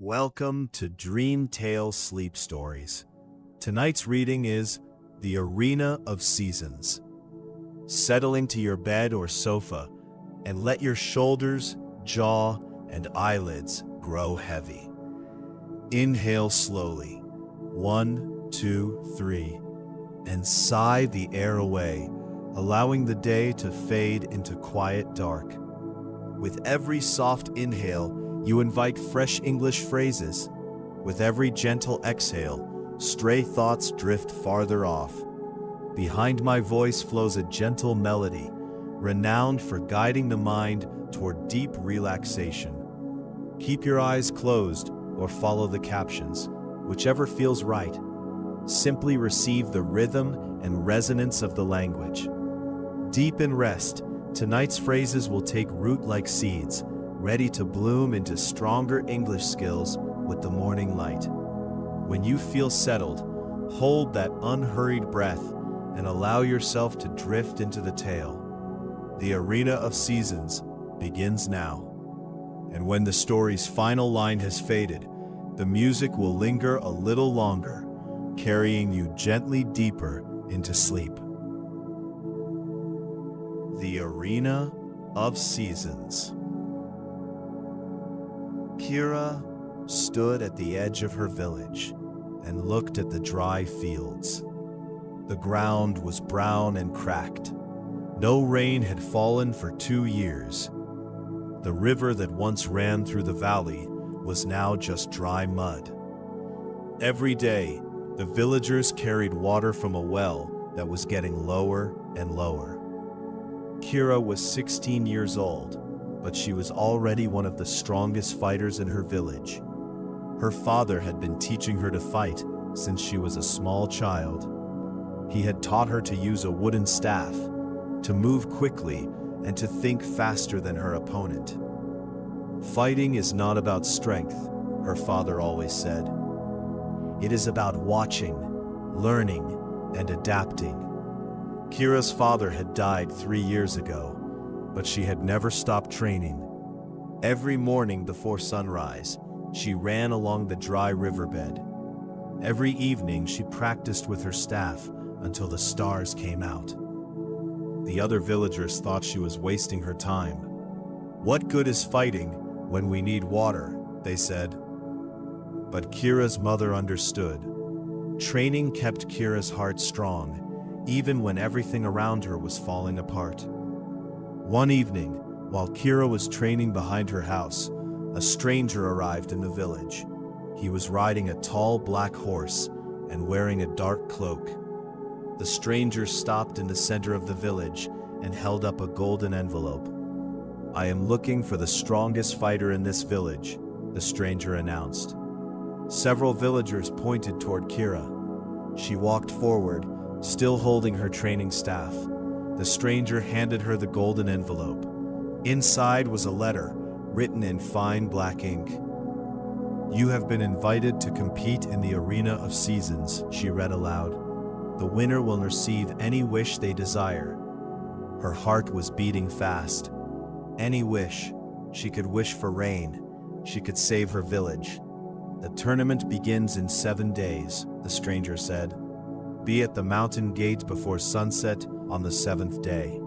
Welcome to Dream Tale Sleep Stories. Tonight's reading is The Arena of Seasons. Settle into your bed or sofa and let your shoulders, jaw, and eyelids grow heavy. Inhale slowly, 1, 2, 3, and sigh the air away, allowing the day to fade into quiet dark. With every soft inhale, you invite fresh English phrases. With every gentle exhale, stray thoughts drift farther off. Behind my voice flows a gentle melody, renowned for guiding the mind toward deep relaxation. Keep your eyes closed or follow the captions, whichever feels right. Simply receive the rhythm and resonance of the language. Deep in rest, tonight's phrases will take root like seeds, ready to bloom into stronger English skills with the morning light. When you feel settled, hold that unhurried breath and allow yourself to drift into the tale. The Arena of Seasons begins now. And when the story's final line has faded, the music will linger a little longer, carrying you gently deeper into sleep. The Arena of Seasons. Kira stood at the edge of her village and looked at the dry fields. The ground was brown and cracked. No rain had fallen for 2 years. The river that once ran through the valley was now just dry mud. Every day, the villagers carried water from a well that was getting lower and lower. Kira was 16 years old, but she was already one of the strongest fighters in her village. Her father had been teaching her to fight since she was a small child. He had taught her to use a wooden staff, to move quickly, and to think faster than her opponent. Fighting is not about strength, her father always said. It is about watching, learning, and adapting. Kira's father had died 3 years ago, but she had never stopped training. Every morning before sunrise, she ran along the dry riverbed. Every evening, she practiced with her staff until the stars came out. The other villagers thought she was wasting her time. "What good is fighting when we need water?" they said. But Kira's mother understood. Training kept Kira's heart strong, even when everything around her was falling apart. One evening, while Kira was training behind her house, a stranger arrived in the village. He was riding a tall black horse and wearing a dark cloak. The stranger stopped in the center of the village and held up a golden envelope. "I am looking for the strongest fighter in this village," the stranger announced. Several villagers pointed toward Kira. She walked forward, still holding her training staff. The stranger handed her the golden envelope. Inside was a letter, written in fine black ink. "You have been invited to compete in the Arena of Seasons," she read aloud. "The winner will receive any wish they desire." Her heart was beating fast. Any wish. She could wish for rain. She could save her village. "The tournament begins in 7 days," the stranger said. "Be at the mountain gate before sunset on the 7th day."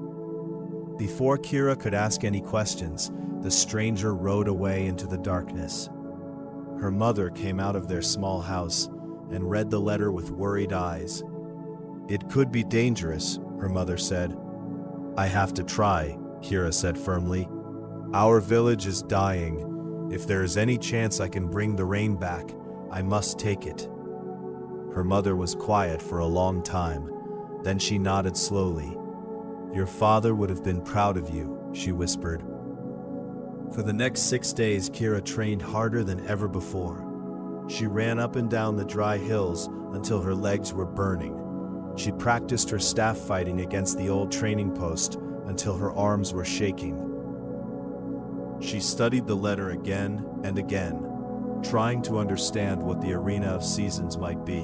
Before Kira could ask any questions, the stranger rode away into the darkness. Her mother came out of their small house and read the letter with worried eyes. "It could be dangerous," her mother said. "I have to try," Kira said firmly. "Our village is dying. If there is any chance I can bring the rain back, I must take it." Her mother was quiet for a long time. Then she nodded slowly. "Your father would have been proud of you," she whispered. For the next 6 days, Kira trained harder than ever before. She ran up and down the dry hills until her legs were burning. She practiced her staff fighting against the old training post until her arms were shaking. She studied the letter again and again, trying to understand what the Arena of Seasons might be.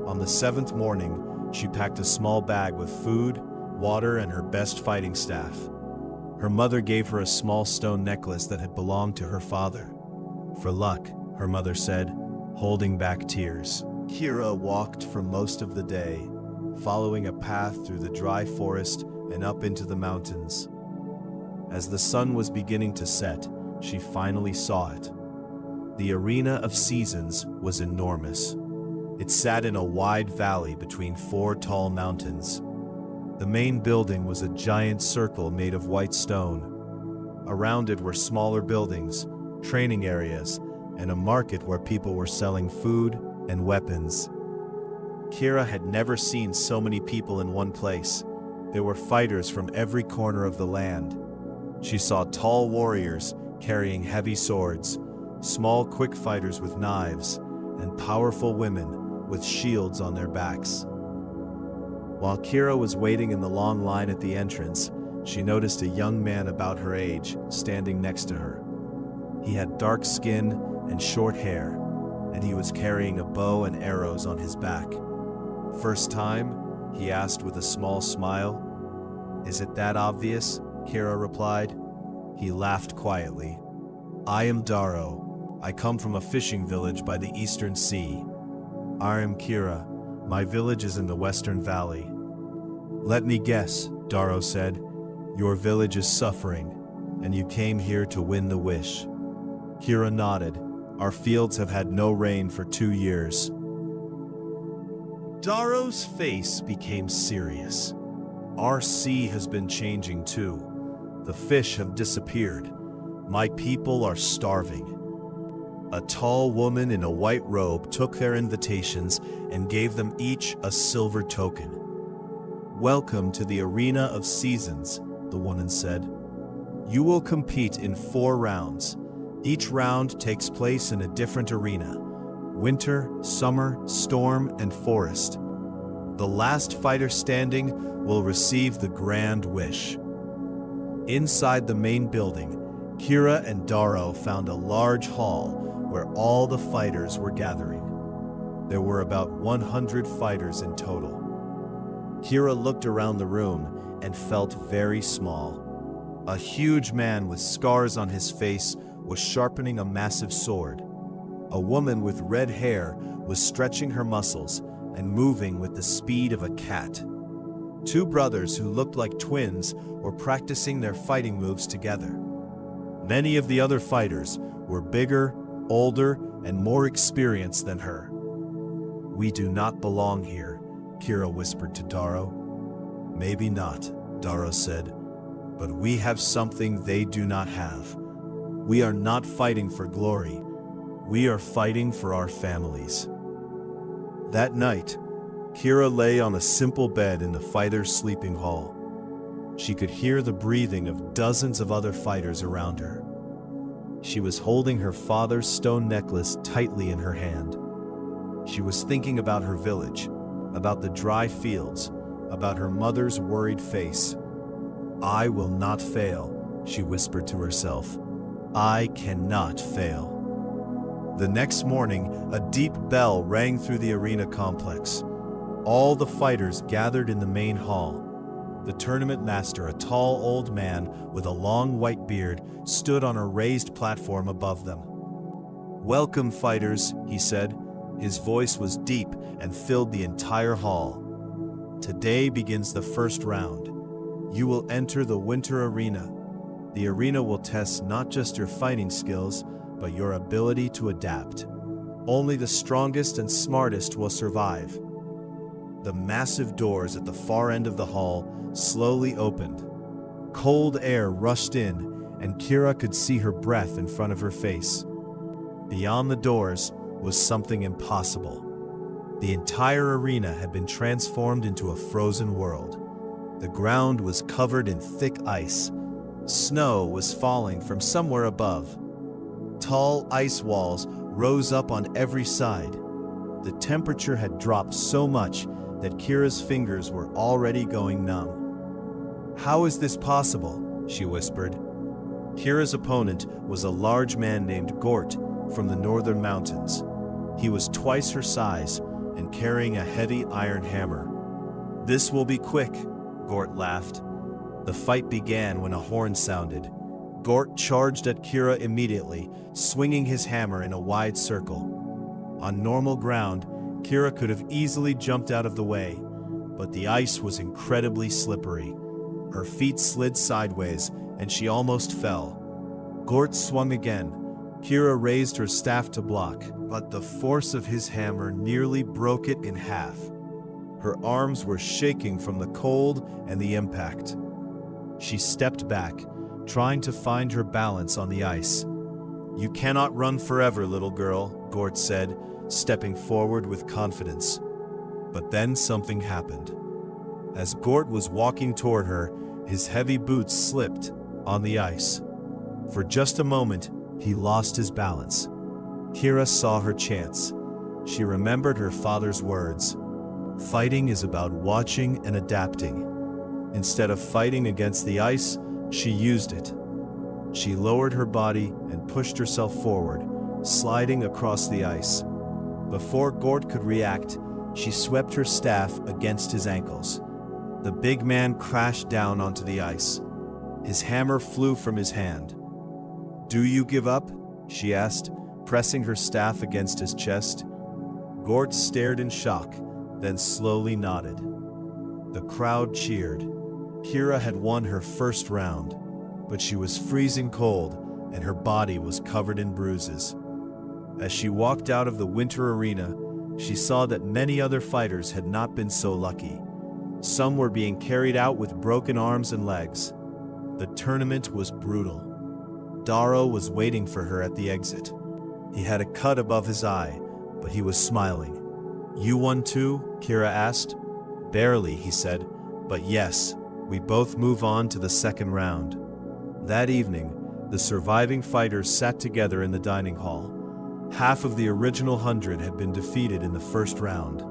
On the 7th morning, she packed a small bag with food, water, and her best fighting staff. Her mother gave her a small stone necklace that had belonged to her father. For luck, her mother said, holding back tears. Kira walked for most of the day, following a path through the dry forest and up into the mountains. As the sun was beginning to set, she finally saw it. The Arena of Seasons was enormous. It sat in a wide valley between 4 tall mountains. The main building was a giant circle made of white stone. Around it were smaller buildings, training areas, and a market where people were selling food and weapons. Kira had never seen so many people in one place. There were fighters from every corner of the land. She saw tall warriors carrying heavy swords, small quick fighters with knives, and powerful women with shields on their backs. While Kira was waiting in the long line at the entrance, she noticed a young man about her age standing next to her. He had dark skin and short hair, and he was carrying a bow and arrows on his back. "First time?" he asked with a small smile. "Is it that obvious?" Kira replied. He laughed quietly. "I am Daro. I come from a fishing village by the eastern sea. I am Kira. My village is in the western valley." "Let me guess," Daro said. "Your village is suffering, and you came here to win the wish." Kira nodded. "Our fields have had no rain for 2 years." Daro's face became serious. "Our sea has been changing too. The fish have disappeared. My people are starving." A tall woman in a white robe took their invitations and gave them each a silver token. "Welcome to the Arena of Seasons," the woman said. "You will compete in 4 rounds. Each round takes place in a different arena: winter, summer, storm, and forest. The last fighter standing will receive the grand wish." Inside the main building, Kira and Daro found a large hall where all the fighters were gathering. There were about 100 fighters in total. Kira looked around the room and felt very small. A huge man with scars on his face was sharpening a massive sword. A woman with red hair was stretching her muscles and moving with the speed of a cat. 2 brothers who looked like twins were practicing their fighting moves together. Many of the other fighters were bigger, older, and more experienced than her. "We do not belong here," Kira whispered to Daro. "Maybe not," Daro said, "but we have something they do not have. We are not fighting for glory. We are fighting for our families." That night, Kira lay on a simple bed in the fighters' sleeping hall. She could hear the breathing of dozens of other fighters around her. She was holding her father's stone necklace tightly in her hand. She was thinking about her village, about the dry fields, about her mother's worried face. "I will not fail," she whispered to herself. "I cannot fail." The next morning, a deep bell rang through the arena complex. All the fighters gathered in the main hall. The tournament master, a tall old man with a long white beard, stood on a raised platform above them. "Welcome, fighters," he said. His voice was deep and filled the entire hall. "Today begins the first round. You will enter the winter arena. The arena will test not just your fighting skills, but your ability to adapt. Only the strongest and smartest will survive." The massive doors at the far end of the hall slowly opened. Cold air rushed in, and Kira could see her breath in front of her face. Beyond the doors was something impossible. The entire arena had been transformed into a frozen world. The ground was covered in thick ice. Snow was falling from somewhere above. Tall ice walls rose up on every side. The temperature had dropped so much that Kira's fingers were already going numb. "How is this possible?" she whispered. Kira's opponent was a large man named Gort from the northern mountains. He was twice her size and carrying a heavy iron hammer. "This will be quick," Gort laughed. The fight began when a horn sounded. Gort charged at Kira immediately, swinging his hammer in a wide circle. On normal ground, Kira could have easily jumped out of the way, but the ice was incredibly slippery. Her feet slid sideways, and she almost fell. Gort swung again. Kira raised her staff to block, but the force of his hammer nearly broke it in half. Her arms were shaking from the cold and the impact. She stepped back, trying to find her balance on the ice. "You cannot run forever, little girl," Gort said, stepping forward with confidence. But then something happened. As Gort was walking toward her, his heavy boots slipped on the ice. For just a moment, he lost his balance. Kira saw her chance. She remembered her father's words. Fighting is about watching and adapting. Instead of fighting against the ice, she used it. She lowered her body and pushed herself forward, sliding across the ice. Before Gort could react, she swept her staff against his ankles. The big man crashed down onto the ice. His hammer flew from his hand. "Do you give up?" she asked, pressing her staff against his chest. Gort stared in shock, then slowly nodded. The crowd cheered. Kira had won her first round, but she was freezing cold and her body was covered in bruises. As she walked out of the winter arena, she saw that many other fighters had not been so lucky. Some were being carried out with broken arms and legs. The tournament was brutal. Darrow was waiting for her at the exit. He had a cut above his eye, but he was smiling. "You won too?" Kira asked. "Barely," he said, "but yes, we both move on to the second round." That evening, the surviving fighters sat together in the dining hall. Half of the original 100 had been defeated in the first round.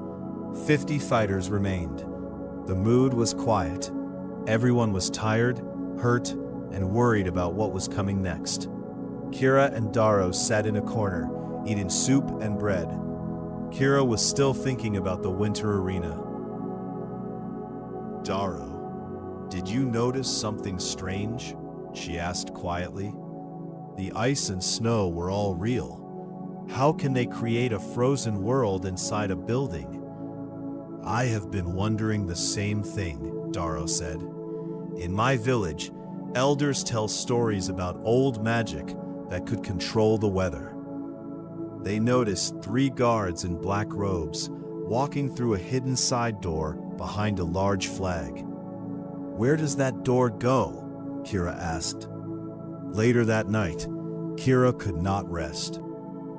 50 fighters remained. The mood was quiet. Everyone was tired, hurt, and worried about what was coming next. Kira and Darrow sat in a corner, eating soup and bread. Kira was still thinking about the winter arena. "Darrow, did you notice something strange?" she asked quietly. "The ice and snow were all real. How can they create a frozen world inside a building?" "I have been wondering the same thing," Darrow said. "In my village, elders tell stories about old magic that could control the weather. They noticed 3 guards in black robes walking through a hidden side door behind a large flag." "Where does that door go?" Kira asked. Later that night, Kira could not rest.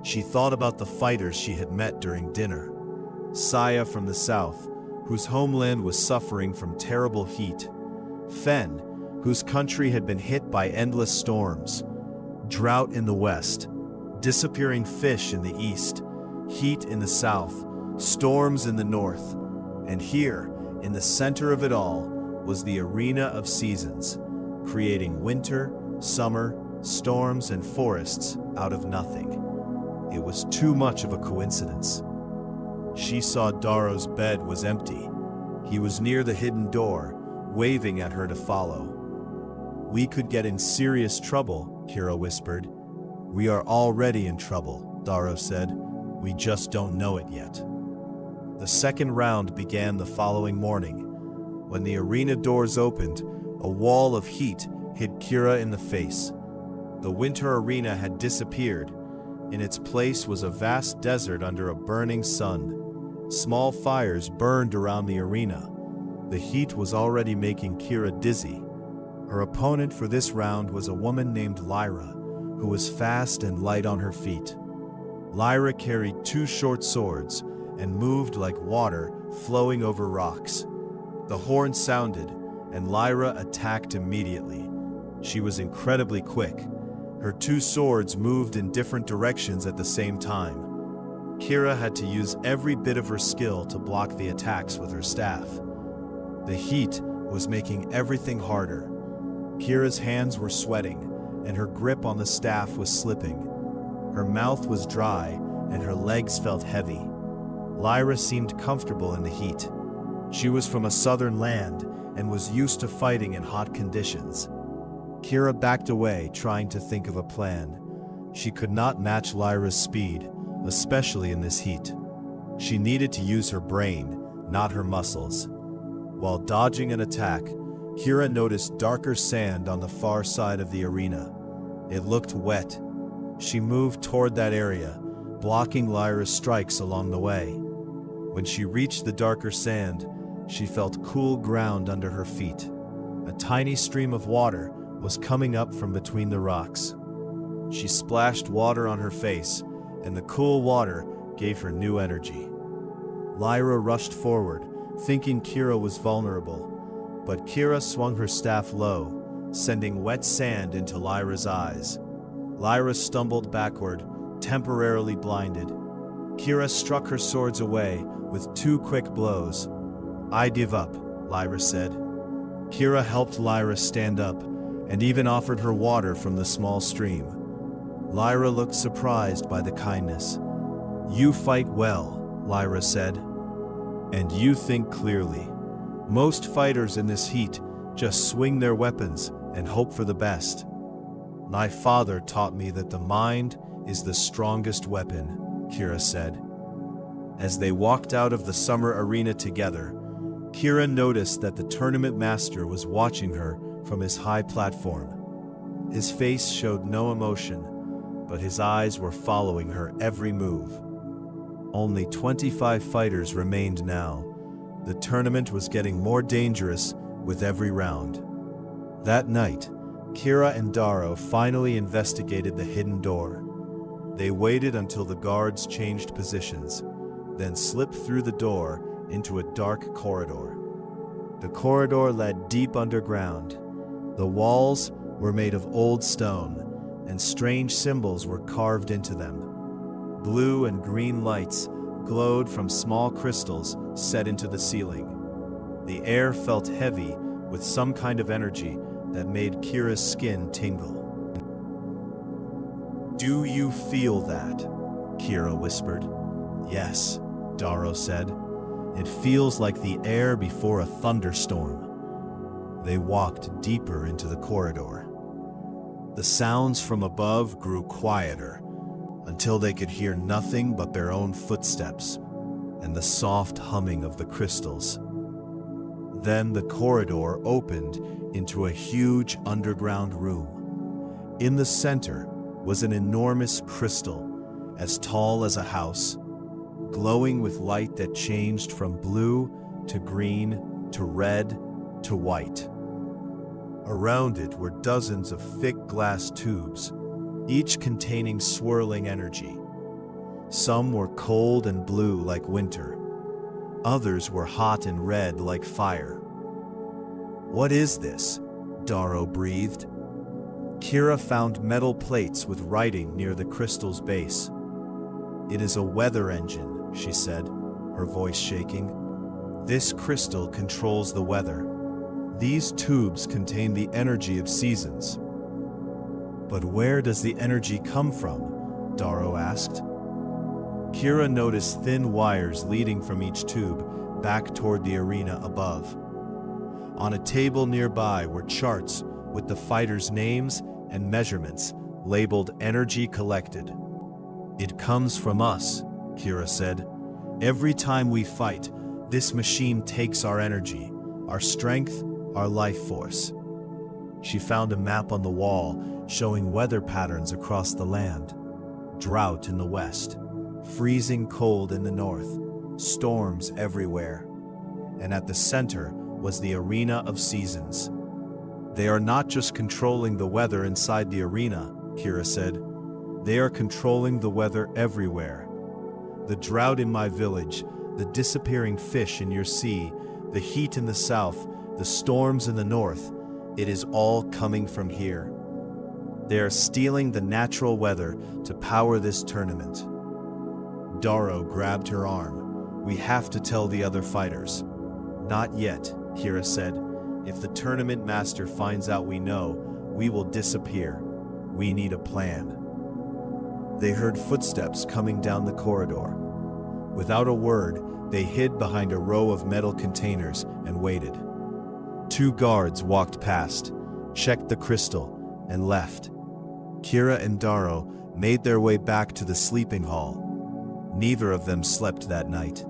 She thought about the fighters she had met during dinner. Saya from the south, whose homeland was suffering from terrible heat. Fen, whose country had been hit by endless storms. Drought in the west. Disappearing fish in the east. Heat in the south. Storms in the north. And here, in the center of it all, was the arena of seasons, creating winter, summer, storms, and forests out of nothing. It was too much of a coincidence. She saw Darrow's bed was empty. He was near the hidden door, waving at her to follow. "We could get in serious trouble," Kira whispered. "We are already in trouble," Darrow said. "We just don't know it yet." The second round began the following morning. When the arena doors opened, a wall of heat hit Kira in the face. The winter arena had disappeared. In its place was a vast desert under a burning sun. Small fires burned around the arena. The heat was already making Kira dizzy. Her opponent for this round was a woman named Lyra, who was fast and light on her feet. Lyra carried 2 short swords and moved like water flowing over rocks. The horn sounded, and Lyra attacked immediately. She was incredibly quick. Her 2 swords moved in different directions at the same time. Kira had to use every bit of her skill to block the attacks with her staff. The heat was making everything harder. Kira's hands were sweating, and her grip on the staff was slipping. Her mouth was dry, and her legs felt heavy. Lyra seemed comfortable in the heat. She was from a southern land and was used to fighting in hot conditions. Kira backed away, trying to think of a plan. She could not match Lyra's speed, especially in this heat. She needed to use her brain, not her muscles. While dodging an attack, Kira noticed darker sand on the far side of the arena. It looked wet. She moved toward that area, blocking Lyra's strikes along the way. When she reached the darker sand, she felt cool ground under her feet. A tiny stream of water was coming up from between the rocks. She splashed water on her face, and the cool water gave her new energy. Lyra rushed forward, thinking Kira was vulnerable, but Kira swung her staff low, sending wet sand into Lyra's eyes. Lyra stumbled backward, temporarily blinded. Kira struck her swords away with 2 quick blows. "I give up," Lyra said. Kira helped Lyra stand up and even offered her water from the small stream. Lyra looked surprised by the kindness. "You fight well," Lyra said. "And you think clearly. Most fighters in this heat just swing their weapons and hope for the best. My father taught me that the mind is the strongest weapon," Kira said. As they walked out of the summer arena together, Kira noticed that the tournament master was watching her from his high platform. His face showed no emotion, but his eyes were following her every move. Only 25 fighters remained now. The tournament was getting more dangerous with every round. That night, Kira and Darrow finally investigated the hidden door. They waited until the guards changed positions, then slipped through the door into a dark corridor. The corridor led deep underground. The walls were made of old stone, and strange symbols were carved into them. Blue and green lights glowed from small crystals set into the ceiling. The air felt heavy with some kind of energy that made Kira's skin tingle. "Do you feel that?" Kira whispered. "Yes," Darrow said. "It feels like the air before a thunderstorm." They walked deeper into the corridor. The sounds from above grew quieter until they could hear nothing but their own footsteps and the soft humming of the crystals. Then the corridor opened into a huge underground room. In the center was an enormous crystal, as tall as a house, glowing with light that changed from blue to green to red to white. Around it were dozens of thick glass tubes, each containing swirling energy. Some were cold and blue like winter. Others were hot and red like fire. "What is this?" Darrow breathed. Kira found metal plates with writing near the crystal's base. "It is a weather engine," she said, her voice shaking. "This crystal controls the weather. These tubes contain the energy of seasons." "But where does the energy come from?" Darrow asked. Kira noticed thin wires leading from each tube back toward the arena above. On a table nearby were charts with the fighters' names and measurements labeled "Energy Collected." "It comes from us," Kira said. "Every time we fight, this machine takes our energy, our strength, our life force." She found a map on the wall showing weather patterns across the land. Drought in the west, freezing cold in the north, storms everywhere. And at the center was the arena of seasons. "They are not just controlling the weather inside the arena," Kira said. "They are controlling the weather everywhere. The drought in my village, the disappearing fish in your sea, the heat in the south, the storms in the north, it is all coming from here. They are stealing the natural weather to power this tournament." Darrow grabbed her arm. "We have to tell the other fighters." "Not yet," Kira said. "If the tournament master finds out we know, we will disappear. We need a plan." They heard footsteps coming down the corridor. Without a word, they hid behind a row of metal containers and waited. 2 guards walked past. checked the crystal, and left. Kira and Daro made their way back to the sleeping hall. Neither of them slept that night.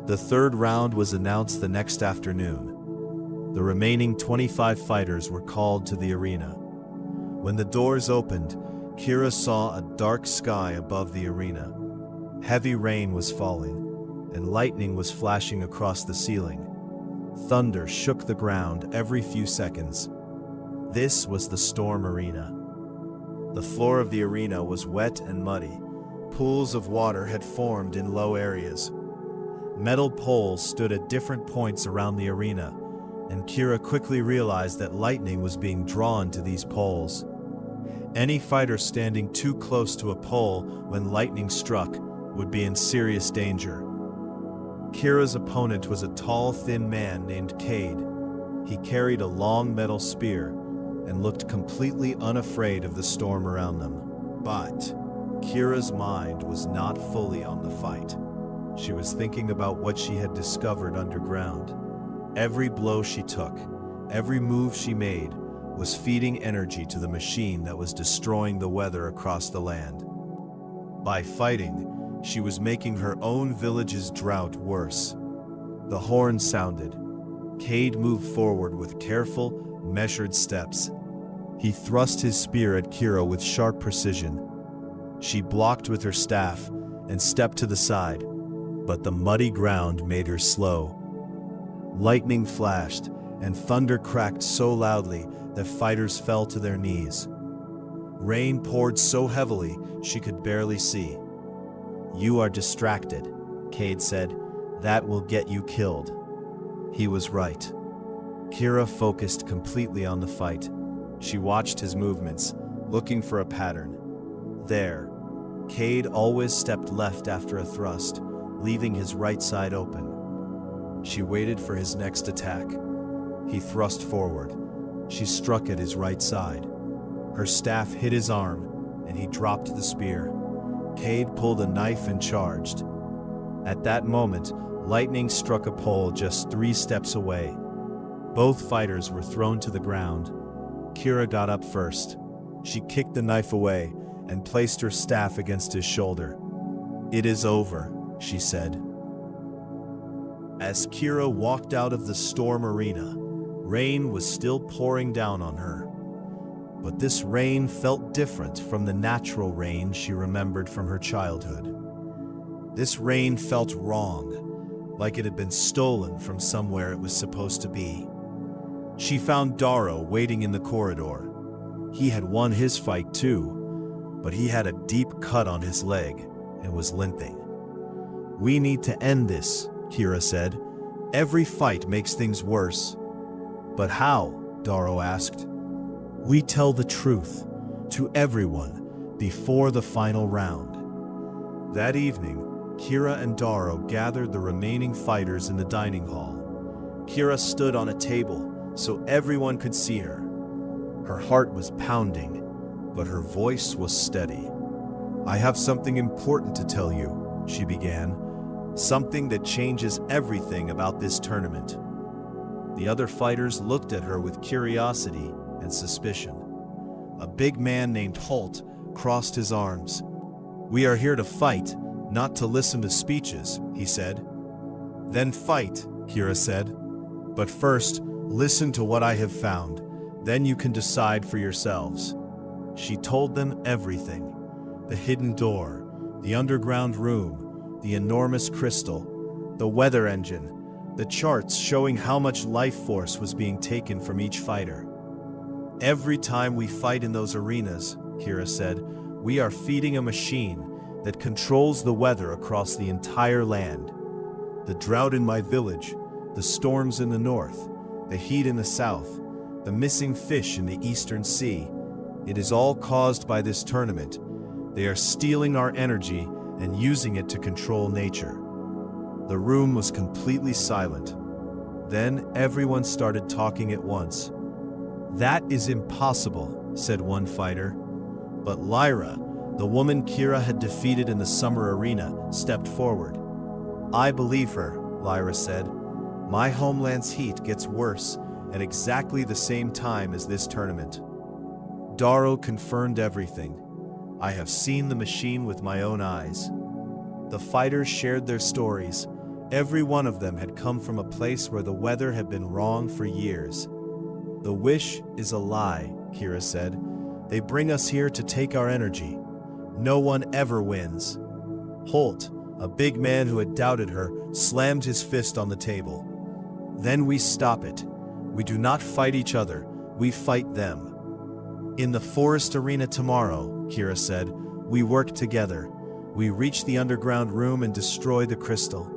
The third round was announced the next afternoon. The remaining 25 fighters were called to the arena. When the doors opened, Kira saw a dark sky above the arena. Heavy rain was falling, and lightning was flashing across the ceiling. Thunder shook the ground every few seconds. This was the storm arena. The floor of the arena was wet and muddy. Pools of water had formed in low areas. Metal poles stood at different points around the arena, and Kira quickly realized that lightning was being drawn to these poles. Any fighter standing too close to a pole when lightning struck would be in serious danger. Kira's opponent was a tall, thin man named Cade. He carried a long metal spear and looked completely unafraid of the storm around them. But Kira's mind was not fully on the fight. She was thinking about what she had discovered underground. Every blow she took, every move she made, was feeding energy to the machine that was destroying the weather across the land. By fighting, she was making her own village's drought worse. The horn sounded. Cade moved forward with careful, measured steps. He thrust his spear at Kira with sharp precision. She blocked with her staff and stepped to the side, but the muddy ground made her slow. Lightning flashed, and thunder cracked so loudly that fighters fell to their knees. Rain poured so heavily she could barely see. "You are distracted," Cade said. "That will get you killed." He was right. Kira focused completely on the fight. She watched his movements, looking for a pattern. There, Cade always stepped left after a thrust, leaving his right side open. She waited for his next attack. He thrust forward. She struck at his right side. Her staff hit his arm, and he dropped the spear. Cade pulled a knife and charged. At that moment, lightning struck a pole just 3 steps away. Both fighters were thrown to the ground. Kira got up first. She kicked the knife away and placed her staff against his shoulder. "It is over," she said. As Kira walked out of the storm arena, rain was still pouring down on her. But this rain felt different from the natural rain she remembered from her childhood. This rain felt wrong, like it had been stolen from somewhere it was supposed to be. She found Daro waiting in the corridor. He had won his fight too, but he had a deep cut on his leg and was limping. "We need to end this," Kira said. "Every fight makes things worse." "But how?" Daro asked. "We tell the truth to everyone before the final round." That evening, Kira and Daro gathered the remaining fighters in the dining hall. Kira stood on a table so everyone could see her. Her heart was pounding, but her voice was steady. "I have something important to tell you," she began. "Something that changes everything about this tournament." The other fighters looked at her with curiosity and suspicion. A big man named Holt crossed his arms. "We are here to fight, not to listen to speeches," he said. "Then fight," Kira said. "But first, listen to what I have found. Then you can decide for yourselves." She told them everything. The hidden door, the underground room, the enormous crystal, the weather engine, the charts showing how much life force was being taken from each fighter. "Every time we fight in those arenas," Kira said, "we are feeding a machine that controls the weather across the entire land. The drought in my village, the storms in the north, the heat in the south, the missing fish in the eastern sea. It is all caused by this tournament. They are stealing our energy and using it to control nature." The room was completely silent. Then everyone started talking at once. "That is impossible," said one fighter. But Lyra, the woman Kira had defeated in the summer arena, stepped forward. "I believe her," Lyra said. "My homeland's heat gets worse, at exactly the same time as this tournament. Darrow confirmed everything. I have seen the machine with my own eyes. The fighters shared their stories. Every one of them had come from a place where the weather had been wrong for years. The wish is a lie, Kira said. They bring us here to take our energy. No one ever wins. Holt, a big man who had doubted her, slammed his fist on the table. Then we stop it. We do not fight each other, we fight them. In the forest arena tomorrow, Kira said, we work together. We reach the underground room and destroy the crystal.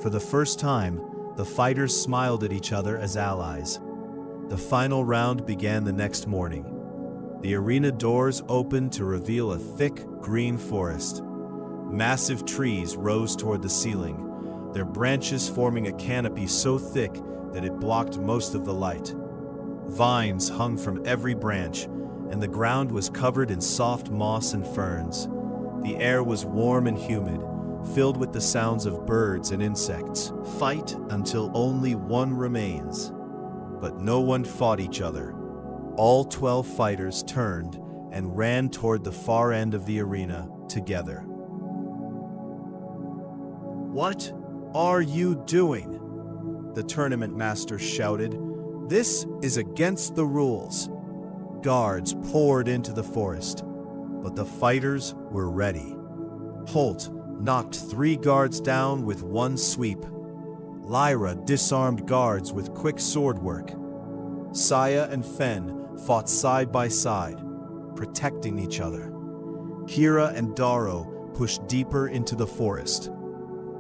For the first time, the fighters smiled at each other as allies. The final round began the next morning. The arena doors opened to reveal a thick, green forest. Massive trees rose toward the ceiling, their branches forming a canopy so thick that it blocked most of the light. Vines hung from every branch, and the ground was covered in soft moss and ferns. The air was warm and humid, filled with the sounds of birds and insects. Fight until only one remains. But no one fought each other. All 12 fighters turned and ran toward the far end of the arena together. What are you doing? The tournament master shouted. This is against the rules. Guards poured into the forest, but the fighters were ready. Holt knocked 3 guards down with one sweep. Lyra disarmed guards with quick sword work. Saya and Fen fought side by side, protecting each other. Kira and Darrow pushed deeper into the forest.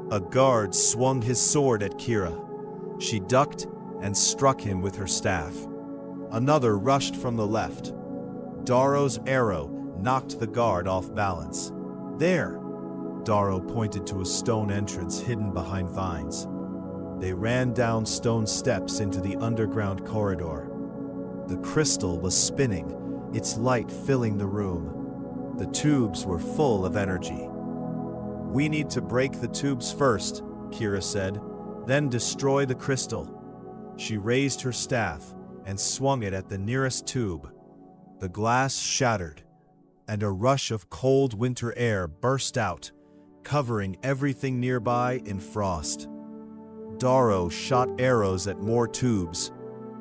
A guard swung his sword at Kira. She ducked and struck him with her staff. Another rushed from the left. Darrow's arrow knocked the guard off balance. There! Darrow pointed to a stone entrance hidden behind vines. They ran down stone steps into the underground corridor. The crystal was spinning, its light filling the room. The tubes were full of energy. We need to break the tubes first, Kira said, then destroy the crystal. She raised her staff and swung it at the nearest tube. The glass shattered, and a rush of cold winter air burst out, covering everything nearby in frost. Darrow shot arrows at more tubes.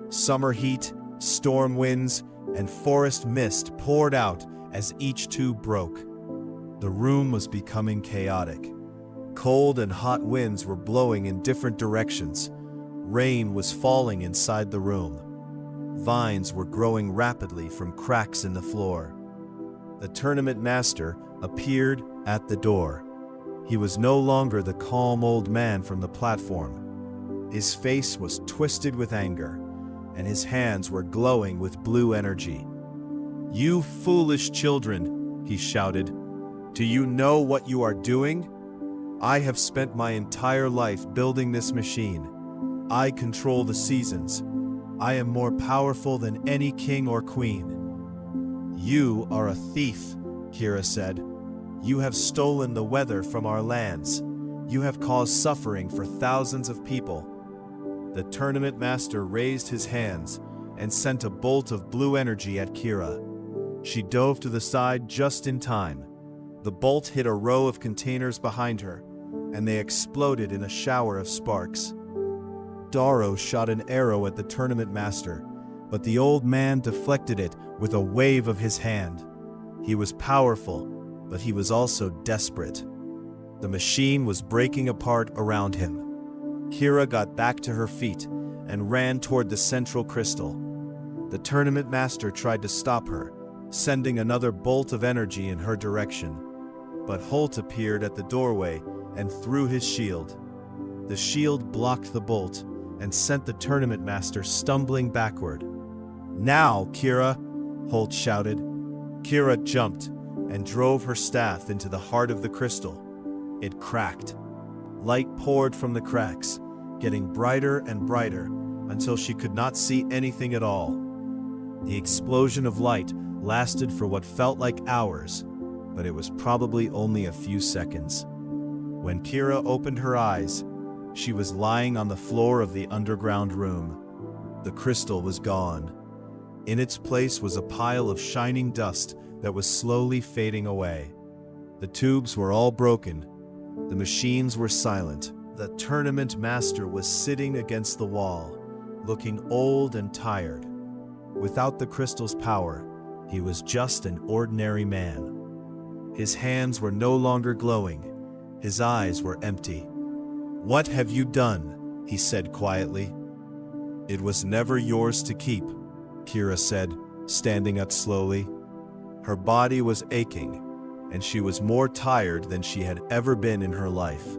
Summer heat, storm winds, and forest mist poured out as each tube broke. The room was becoming chaotic. Cold and hot winds were blowing in different directions. Rain was falling inside the room. Vines were growing rapidly from cracks in the floor. The tournament master appeared at the door. He was no longer the calm old man from the platform. His face was twisted with anger, and his hands were glowing with blue energy. "You foolish children," he shouted. "Do you know what you are doing? I have spent my entire life building this machine. I control the seasons. I am more powerful than any king or queen." "You are a thief," Kira said. "You have stolen the weather from our lands. You have caused suffering for thousands of people." The tournament master raised his hands and sent a bolt of blue energy at Kira. She dove to the side just in time. The bolt hit a row of containers behind her, and they exploded in a shower of sparks. Darrow shot an arrow at the tournament master, but the old man deflected it with a wave of his hand. He was powerful, but he was also desperate. The machine was breaking apart around him. Kira got back to her feet and ran toward the central crystal. The tournament master tried to stop her, sending another bolt of energy in her direction. But Holt appeared at the doorway and threw his shield. The shield blocked the bolt and sent the tournament master stumbling backward. "Now, Kira!" Holt shouted. Kira jumped and drove her staff into the heart of the crystal. It cracked. Light poured from the cracks, getting brighter and brighter until she could not see anything at all. The explosion of light lasted for what felt like hours, but it was probably only a few seconds. When Kira opened her eyes, she was lying on the floor of the underground room. The crystal was gone. In its place was a pile of shining dust that was slowly fading away. The tubes were all broken. The machines were silent. The tournament master was sitting against the wall, looking old and tired. Without the crystal's power, he was just an ordinary man. His hands were no longer glowing. His eyes were empty. "What have you done?" he said quietly. "It was never yours to keep," Kira said, standing up slowly. Her body was aching, and she was more tired than she had ever been in her life.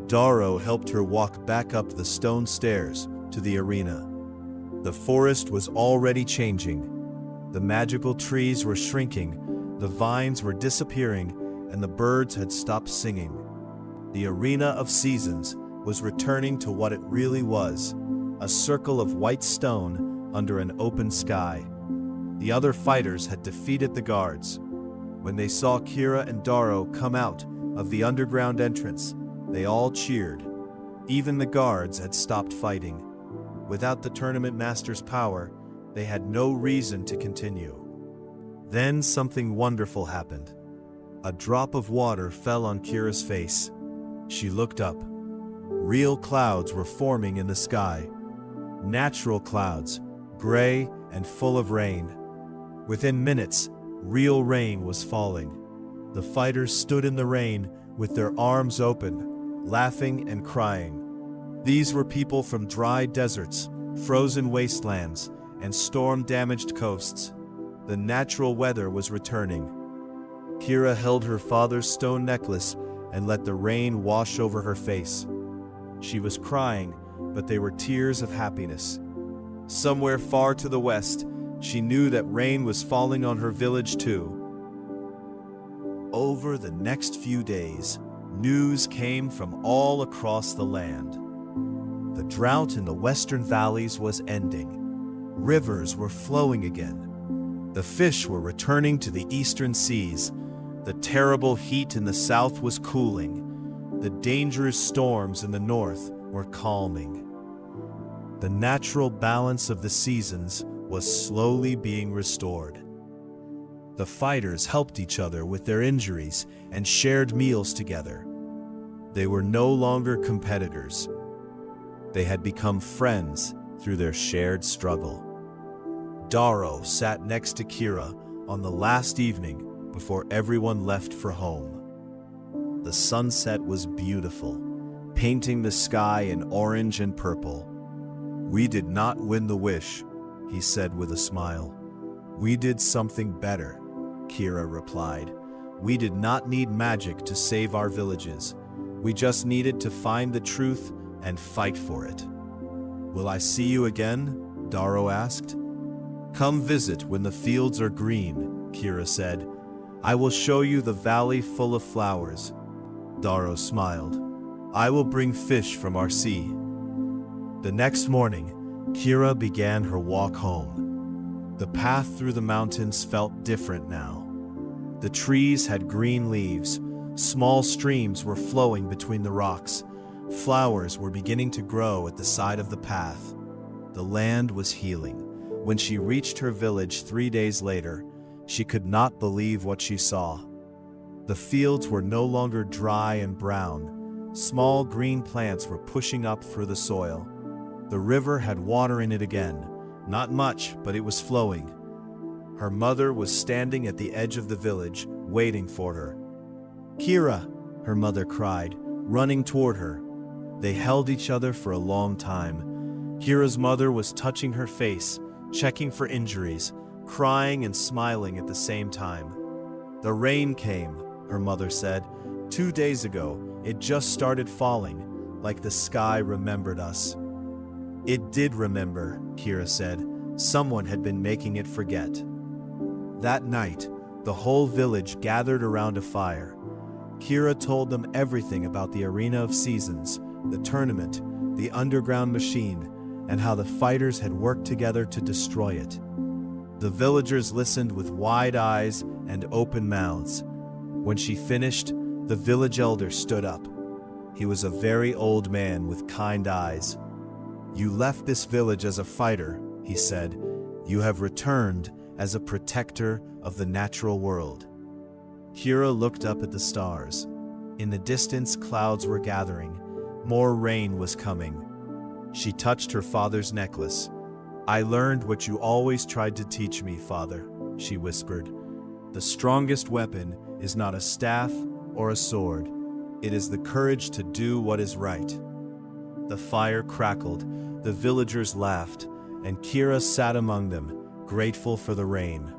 Daro helped her walk back up the stone stairs to the arena. The forest was already changing. The magical trees were shrinking, the vines were disappearing, and the birds had stopped singing. The arena of seasons was returning to what it really was, a circle of white stone under an open sky. The other fighters had defeated the guards. When they saw Kira and Daro come out of the underground entrance, they all cheered. Even the guards had stopped fighting. Without the tournament master's power, they had no reason to continue. Then something wonderful happened. A drop of water fell on Kira's face. She looked up. Real clouds were forming in the sky. Natural clouds, gray and full of rain. Within minutes, real rain was falling. The fighters stood in the rain with their arms open, laughing and crying. These were people from dry deserts, frozen wastelands, and storm-damaged coasts. The natural weather was returning. Kira held her father's stone necklace and let the rain wash over her face. She was crying, but they were tears of happiness. Somewhere far to the west, she knew that rain was falling on her village too. Over the next few days, news came from all across the land. The drought in the western valleys was ending. Rivers were flowing again. The fish were returning to the eastern seas. The terrible heat in the south was cooling. The dangerous storms in the north were calming. The natural balance of the seasons was slowly being restored. The fighters helped each other with their injuries and shared meals together. They were no longer competitors. They had become friends through their shared struggle. Daro sat next to Kira on the last evening before everyone left for home. The sunset was beautiful, painting the sky in orange and purple. "We did not win the wish," he said with a smile. "We did something better," Kira replied. "We did not need magic to save our villages. We just needed to find the truth and fight for it." "Will I see you again?" Daro asked. "Come visit when the fields are green," Kira said. "I will show you the valley full of flowers." Daro smiled. "I will bring fish from our sea." The next morning, Kira began her walk home. The path through the mountains felt different now. The trees had green leaves. Small streams were flowing between the rocks. Flowers were beginning to grow at the side of the path. The land was healing. When she reached her village 3 days later, she could not believe what she saw. The fields were no longer dry and brown. Small green plants were pushing up through the soil. The river had water in it again. Not much, but it was flowing. Her mother was standing at the edge of the village, waiting for her. "Kira!" her mother cried, running toward her. They held each other for a long time. Kira's mother was touching her face, checking for injuries, crying and smiling at the same time. "The rain came," her mother said. 2 days ago, it just started falling, like the sky remembered us." "It did remember," Kira said. "Someone had been making it forget." That night, the whole village gathered around a fire. Kira told them everything about the Arena of Seasons, the tournament, the underground machine, and how the fighters had worked together to destroy it. The villagers listened with wide eyes and open mouths. When she finished, the village elder stood up. He was a very old man with kind eyes. You left this village as a fighter, he said. You have returned as a protector of the natural world. Kira looked up at the stars. In the distance, clouds were gathering. More rain was coming. She touched her father's necklace. I learned what you always tried to teach me, father, she whispered. The strongest weapon is not a staff or a sword. It is the courage to do what is right. The fire crackled, the villagers laughed, and Kira sat among them, grateful for the rain.